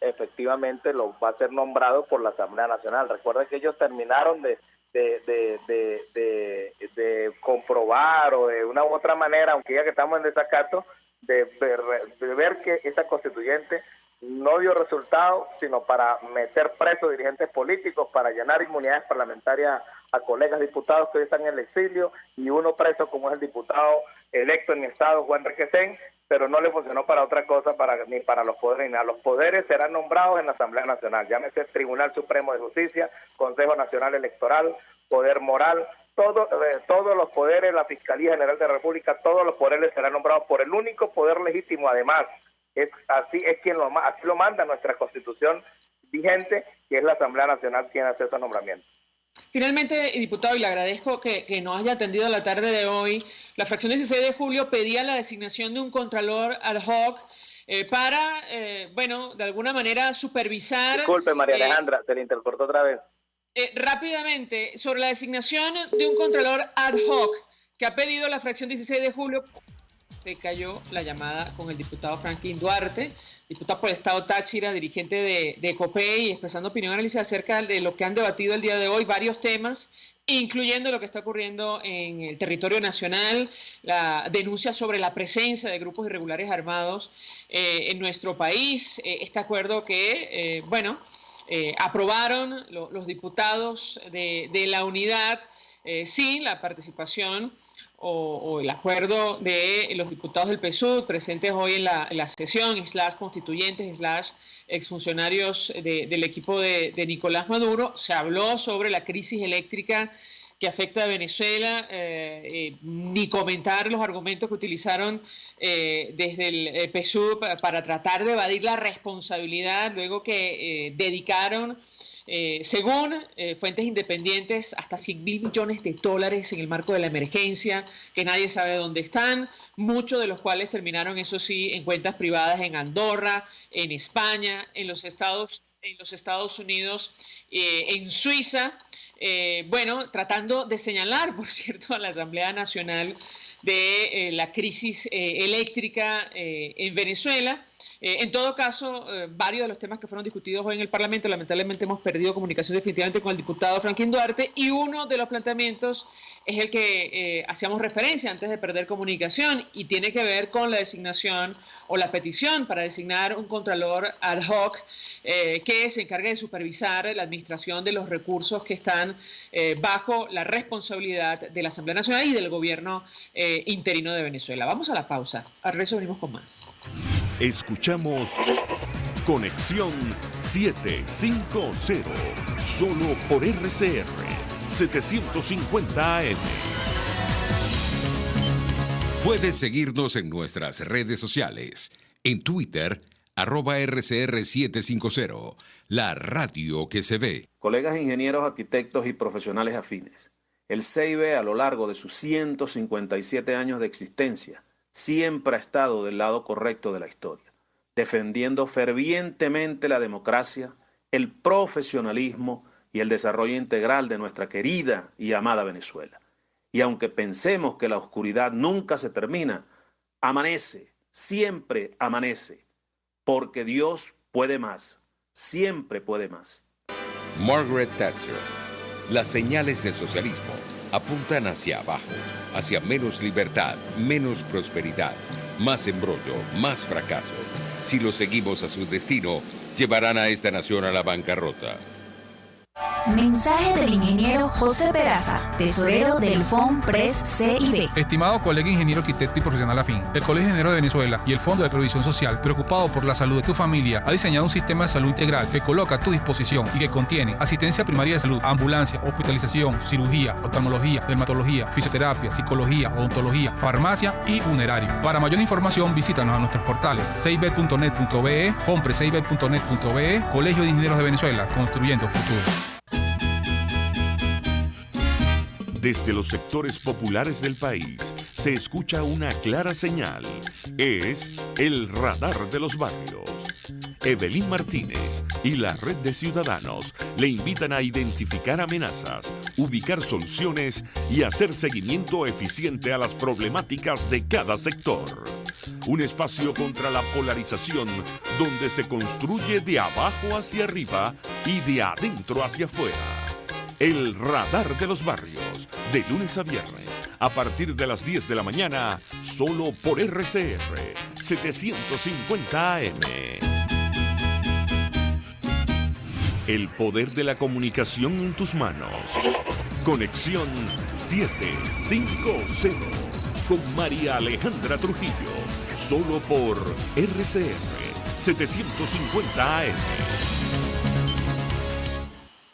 efectivamente lo va a ser nombrado por la Asamblea Nacional. Recuerda que ellos terminaron de comprobar o de una u otra manera, aunque ya que estamos en desacato, de ver que esa constituyente no dio resultado, sino para meter presos dirigentes políticos, para llenar inmunidades parlamentarias a colegas diputados que hoy están en el exilio, y uno preso como es el diputado electo en mi estado, Juan Requesén, pero no le funcionó para otra cosa, ni para los poderes ni nada. Los poderes serán nombrados en la Asamblea Nacional, llámese Tribunal Supremo de Justicia, Consejo Nacional Electoral, Poder Moral, todos los poderes, la Fiscalía General de la República, todos los poderes serán nombrados por el único poder legítimo, además, así lo manda nuestra Constitución vigente, que es la Asamblea Nacional quien hace esos nombramientos. Finalmente, diputado, y le agradezco que nos haya atendido la tarde de hoy, la fracción 16 de julio pedía la designación de un contralor ad hoc para, de alguna manera supervisar... Disculpe, María Alejandra, se le intercortó otra vez. Rápidamente, sobre la designación de un contralor ad hoc que ha pedido la fracción 16 de julio, se cayó la llamada con el diputado Franklin Duarte, diputado por el Estado Táchira, dirigente de COPEI, expresando opinión y análisis acerca de lo que han debatido el día de hoy, varios temas, incluyendo lo que está ocurriendo en el territorio nacional, la denuncia sobre la presencia de grupos irregulares armados en nuestro país, este acuerdo que, aprobaron los diputados de la unidad, sí, la participación o el acuerdo de los diputados del PSUV presentes hoy en la sesión, /constituyentes, exfuncionarios del equipo de Nicolás Maduro. Se habló sobre la crisis eléctrica que afecta a Venezuela, ni comentar los argumentos que utilizaron desde el PSUV para tratar de evadir la responsabilidad, luego que dedicaron, según fuentes independientes, hasta $100 mil millones en el marco de la emergencia, que nadie sabe dónde están, muchos de los cuales terminaron, eso sí, en cuentas privadas en Andorra, en España, en los Estados Unidos, en Suiza, tratando de señalar, por cierto, a la Asamblea Nacional de la crisis eléctrica en Venezuela. En todo caso, varios de los temas que fueron discutidos hoy en el Parlamento, lamentablemente hemos perdido comunicación definitivamente con el diputado Franklin Duarte, y uno de los planteamientos es el que hacíamos referencia antes de perder comunicación, y tiene que ver con la designación o la petición para designar un contralor ad hoc que se encargue de supervisar la administración de los recursos que están bajo la responsabilidad de la Asamblea Nacional y del gobierno interino de Venezuela. Vamos a la pausa, al regreso venimos con más. Escuchamos Conexión 750, solo por RCR 750 AM. Puedes seguirnos en nuestras redes sociales. En Twitter, @RCR750, la radio que se ve. Colegas ingenieros, arquitectos y profesionales afines, el CIB, a lo largo de sus 157 años de existencia, siempre ha estado del lado correcto de la historia, defendiendo fervientemente la democracia, el profesionalismo y el desarrollo integral de nuestra querida y amada Venezuela. Y aunque pensemos que la oscuridad nunca se termina, amanece, siempre amanece, porque Dios puede más, siempre puede más. Margaret Thatcher. Las señales del socialismo apuntan hacia abajo, hacia menos libertad, menos prosperidad, más embrollo, más fracaso. Si lo seguimos a su destino, llevarán a esta nación a la bancarrota. Mensaje del ingeniero José Peraza, tesorero del FOMPRES CIB. Estimado colega ingeniero, arquitecto y profesional afín, el Colegio de Ingenieros de Venezuela y el Fondo de Previsión Social, preocupado por la salud de tu familia, ha diseñado un sistema de salud integral que coloca a tu disposición y que contiene asistencia primaria de salud, ambulancia, hospitalización, cirugía, oftalmología, dermatología, fisioterapia, psicología, odontología, farmacia y funerario. Para mayor información, visítanos a nuestros portales cib.net.be, fomprescib.net.be, Colegio de Ingenieros de Venezuela, construyendo futuro. Desde los sectores populares del país se escucha una clara señal. Es el radar de los barrios. Evelyn Martínez y la Red de Ciudadanos le invitan a identificar amenazas, ubicar soluciones y hacer seguimiento eficiente a las problemáticas de cada sector. un espacio contra la polarización donde se construye de abajo hacia arriba y de adentro hacia afuera. El Radar de los Barrios, de lunes a viernes, a partir de las 10 de la mañana, solo por RCR 750 AM. El poder de la comunicación en tus manos. Conexión 750 con María Alejandra Trujillo, solo por RCR 750 AM.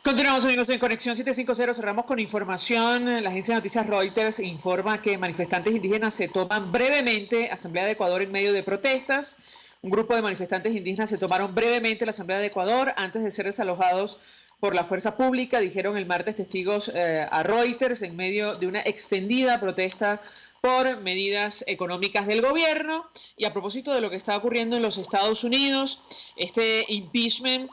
Continuamos, amigos, en Conexión 750. Cerramos con información. La agencia de noticias Reuters informa que manifestantes indígenas se toman brevemente Asamblea de Ecuador en medio de protestas. Un grupo de manifestantes indígenas se tomaron brevemente la Asamblea de Ecuador antes de ser desalojados por la fuerza pública, dijeron el martes testigos a Reuters en medio de una extendida protesta por medidas económicas del gobierno. Y a propósito de lo que está ocurriendo en los Estados Unidos, este impeachment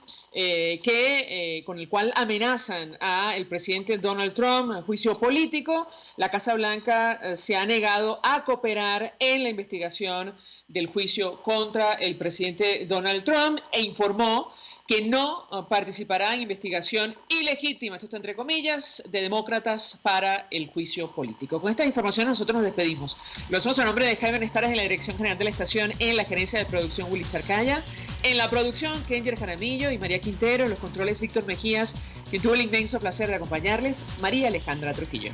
con el cual amenazan al presidente Donald Trump, juicio político, la Casa Blanca se ha negado a cooperar en la investigación del juicio contra el presidente Donald Trump e informó que no participará en investigación ilegítima, esto está entre comillas, de demócratas para el juicio político. Con esta información nosotros nos despedimos. Lo hacemos a nombre de Jaime Nestares en la dirección general de la estación, en la gerencia de producción Willy Charcaya, en la producción Kenger Jaramillo y María Quintero, en los controles Víctor Mejías, quien tuvo el inmenso placer de acompañarles, María Alejandra Trujillo.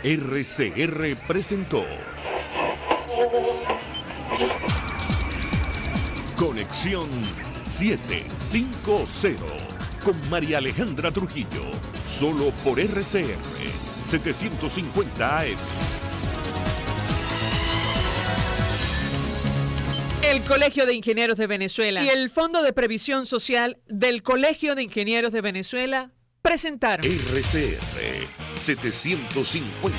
RCR presentó Conexión 750 con María Alejandra Trujillo, solo por RCR 750 AM. El Colegio de Ingenieros de Venezuela y el Fondo de Previsión Social del Colegio de Ingenieros de Venezuela presentaron RCR 750